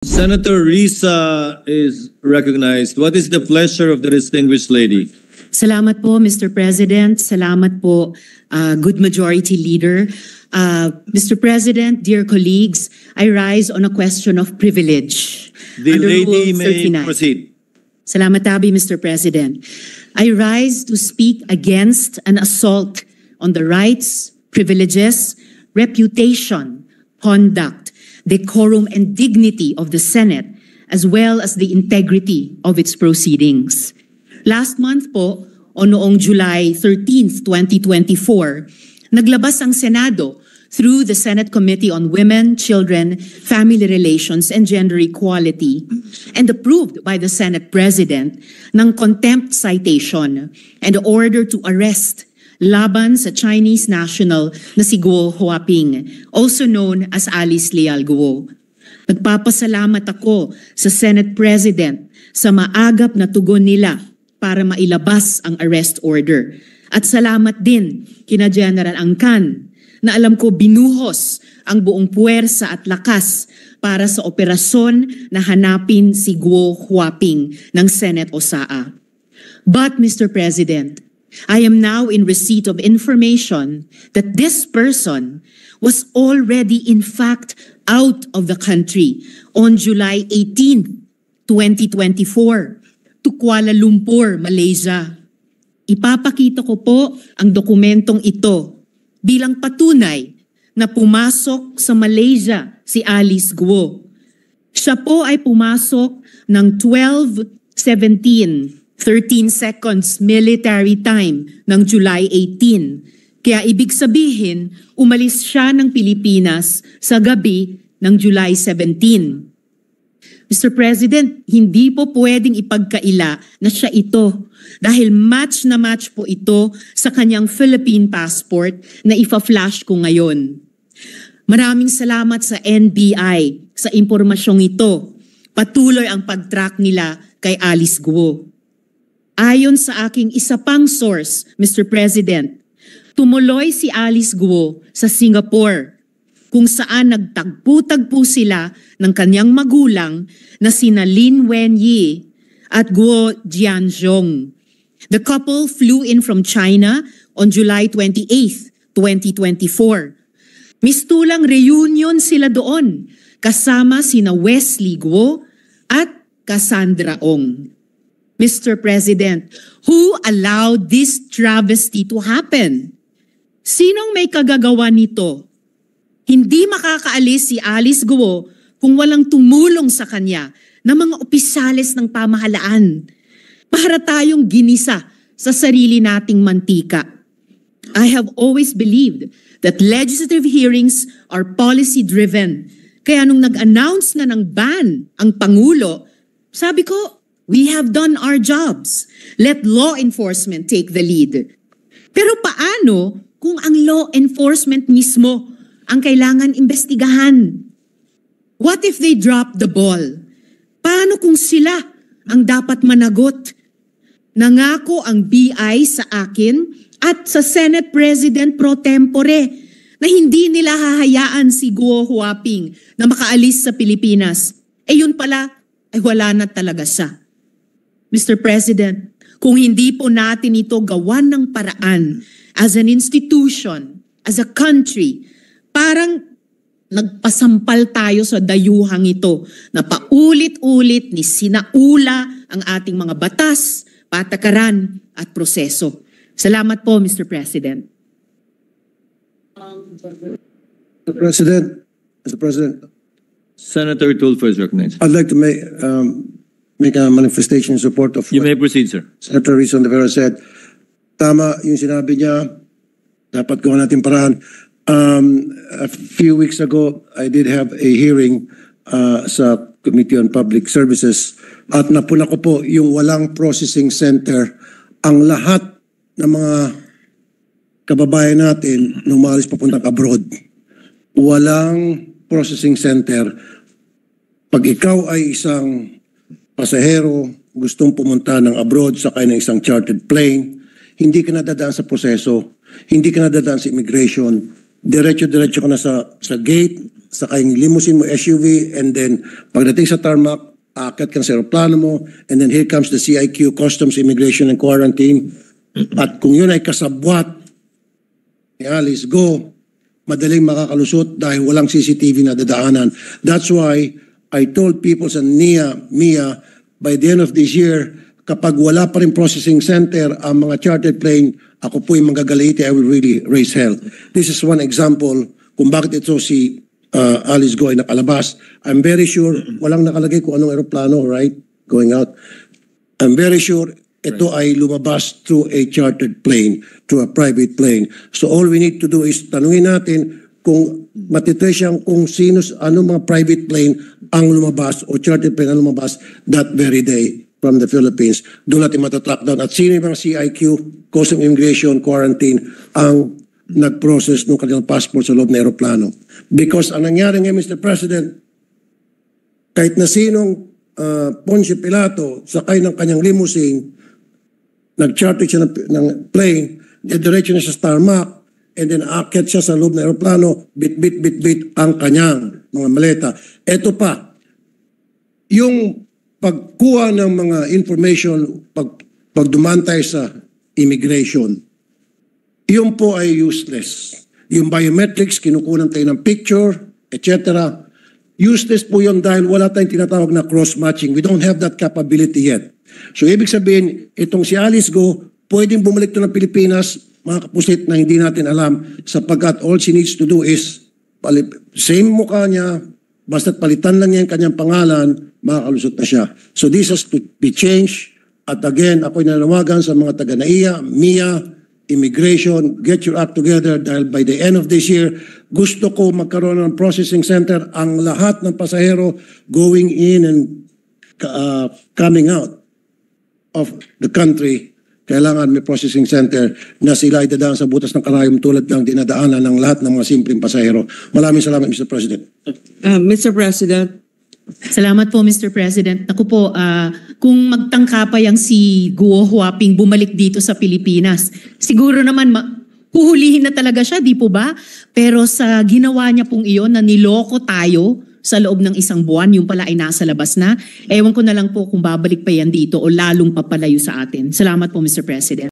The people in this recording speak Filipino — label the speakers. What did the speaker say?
Speaker 1: Senator Risa is recognized. What is the pleasure of the distinguished lady?
Speaker 2: Salamat po, Mr. President. Salamat po, good majority leader. Mr. President, dear colleagues, I rise on a question of privilege.
Speaker 1: The
Speaker 2: Under
Speaker 1: lady
Speaker 2: Rule
Speaker 1: may
Speaker 2: 39.
Speaker 1: proceed.
Speaker 2: Salamat tabi, Mr. President. I rise to speak against an assault on the rights, privileges, reputation, conduct, decorum, and dignity of the Senate, as well as the integrity of its proceedings. Last month po, o noong July 13, 2024, naglabas ang Senado through the Senate Committee on Women, Children, Family Relations, and Gender Equality, and approved by the Senate President ng contempt citation and order to arrest laban sa Chinese national na si Guo Huaping, also known as Alice Leal Guo. Nagpapasalamat ako sa Senate President sa maagap na tugon nila para mailabas ang arrest order. At salamat din kina General Angkan na alam ko binuhos ang buong puwersa at lakas para sa operasyon na hanapin si Guo Huaping ng Senate OSAA. But Mr. President, I am now in receipt of information that this person was already in fact out of the country on July 18, 2024 to Kuala Lumpur, Malaysia. Ipapakita ko po ang dokumentong ito bilang patunay na pumasok sa Malaysia si Alice Guo. Siya po ay pumasok ng 12:17 13 seconds military time ng July 18. Kaya ibig sabihin, umalis siya ng Pilipinas sa gabi ng July 17. Mr. President, hindi po pwedeng ipagkaila na siya ito dahil match na match po ito sa kanyang Philippine passport na ifa-flash ko ngayon. Maraming salamat sa NBI sa impormasyong ito. Patuloy ang pag-track nila kay Alice Guo. Ayon sa aking isa pang source, Mr. President, tumuloy si Alice Guo sa Singapore kung saan nagtagpo-tagpo sila ng kanyang magulang na sina Lin Wenyi at Guo Jianzhong. The couple flew in from China on July 28, 2024. Mistulang reunion sila doon kasama sina Wesley Guo at Cassandra Ong. Mr. President, who allowed this travesty to happen? Sinong may kagagawa nito? Hindi makakaalis si Alice Guo kung walang tumulong sa kanya ng mga opisyales ng pamahalaan para tayong ginisa sa sarili nating mantika. I have always believed that legislative hearings are policy-driven. Kaya nung nag-announce na ng ban ang Pangulo, sabi ko, we have done our jobs. Let law enforcement take the lead. Pero paano kung ang law enforcement mismo ang kailangan imbestigahan? What if they drop the ball? Paano kung sila ang dapat managot? Nangako ang BI sa akin at sa Senate President pro tempore na hindi nila hahayaan si Guo Huaping na makaalis sa Pilipinas. Eh yun pala, ay wala na talaga siya. Mr. President, kung hindi po natin ito gawan ng paraan as an institution, as a country, parang nagpasampal tayo sa dayuhang ito na paulit-ulit ni sinaula ang ating mga batas, patakaran at proseso. Salamat po, Mr. President.
Speaker 3: Mr. President,
Speaker 1: Senator Tulfo is recognized.
Speaker 3: I'd like to make a manifestation in support of
Speaker 1: You
Speaker 3: what
Speaker 1: may proceed, sir.
Speaker 3: Senator Risa Ontiveros said. Tama yung sinabi niya, dapat gawa natin paraan. A few weeks ago, I did have a hearing sa Committee on Public Services at napuna ko po yung walang processing center. Ang lahat ng mga kababayan natin na umalis papuntang abroad, walang processing center. Pag ikaw ay isang pasahero, gustong pumunta ng abroad, sakay ng isang chartered plane, hindi ka nadadaan sa proseso, hindi ka nadadaan sa immigration, diretso-diretso ka na sa gate, sakay yung limousine mo, SUV, and then pagdating sa tarmac, aakyat ka sa aeroplano mo, and then here comes the CIQ, Customs, Immigration and Quarantine. At kung yun ay kasabwat ni Alice Go, madaling makakalusot dahil walang CCTV na dadaanan. That's why I told people sa Mia, by the end of this year, kapag wala pa rin processing center ang mga chartered plane, ako po yung manggagalaiti, I will really raise hell. This is one example kung bakit ito si Alice Go ay nakalabas. I'm very sure, walang nakalagay kung anong aeroplano, right? Going out. I'm very sure ito ay lumabas through a chartered plane, through a private plane. So all we need to do is tanungin natin kung matitrace siyang kung sino, anong mga private plane ang lumabas o chartered plane ang lumabas that very day from the Philippines. Doon natin matatrack down. At sino yung mga CIQ, Customs, Immigration, Quarantine, ang nag-process ng kanilang passport sa loob ng aeroplano. Because ang nangyari ngayon, Mr. President, kahit na sinong Poncio Pilato sakay ng kanyang limousine, nag-charter siya ng plane, diretso na siya sa tarmac, and then aakyat siya sa loob ng aeroplano, bit ang kanyang mga maleta. Ito pa, yung pagkuha ng mga information, pagdumantay sa immigration, yun po ay useless. Yung biometrics, kinukunan tayo ng picture, etc. Useless po yun dahil wala tayong tinatawag na cross-matching. We don't have that capability yet. So ibig sabihin, itong si Alice Go, pwedeng bumalik to ng Pilipinas, mga kapusit na hindi natin alam, sapagkat all she needs to do is, same mukha niya, basta't palitan lang niya yung kanyang pangalan, makakalusot na siya. So this has to be changed. At again, ako'y nanawagan sa mga taga-NAIA, MIA, Immigration, get your act together dahil by the end of this year, gusto ko magkaroon ng processing center ang lahat ng pasahero going in and coming out of the country. Kailangan may processing center na sila ay dadaan sa butas ng karayom tulad ng dinadaanan ng lahat ng mga simpleng pasahero. Maraming salamat, Mr. President.
Speaker 4: Mr. President.
Speaker 2: Salamat po, Mr. President. Naku po, kung magtangka pa yang si Guo Huaping bumalik dito sa Pilipinas, siguro naman huhulihin na talaga siya, di po ba? Pero sa ginawa niya pong iyon na niloko tayo sa loob ng isang buwan, yung pala ay nasa labas na, ewan ko na lang po kung babalik pa yan dito o lalong papalayo sa atin. Salamat po, Mr. President.